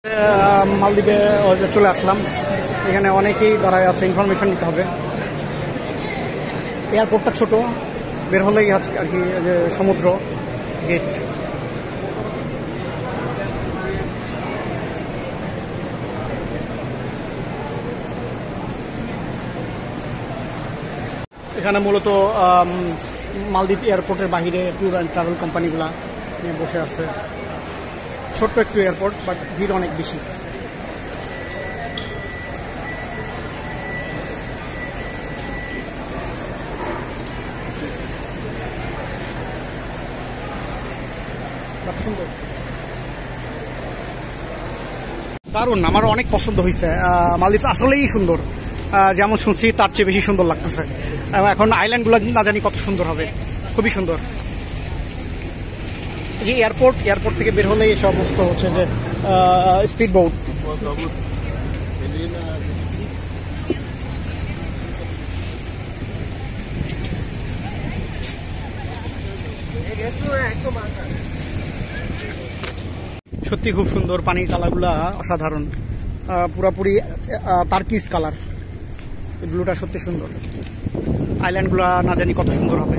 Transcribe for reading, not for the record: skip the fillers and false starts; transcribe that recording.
মালদ্বীপে চলে আসলাম। এখানে অনেকেই দাঁড়ায় আছে, ইনফরমেশন নিতে হবে। এয়ারপোর্টটা ছোট, বের হলেই আছে আর কি যে সমুদ্র গেট। এখানে মূলত মালদ্বীপ এয়ারপোর্টের বাহিরে ট্যুর অ্যান্ড ট্রাভেল কোম্পানিগুলা নিয়ে বসে আছে। ছোট্ট একটু এয়ারপোর্ট, বাট ভিড় অনেক বেশি। সুন্দর, দারুণ, আমার অনেক পছন্দ হয়েছে। মালদ্বীপ আসলেই সুন্দর, যেমন শুনছি তার চেয়ে বেশি সুন্দর লাগতেছে। এখন আইল্যান্ডগুলো না জানি কত সুন্দর হবে, খুবই সুন্দর। এই এয়ারপোর্ট থেকে বের হলেই এই সমস্ত হচ্ছে যে স্পিড বোট। সত্যি খুব সুন্দর, পানির কালারগুলা অসাধারণ, পুরাপুরি টার্কিশ কালার। ব্লুটা সত্যি সুন্দর, আইল্যান্ডগুলা না জানি কত সুন্দর হবে।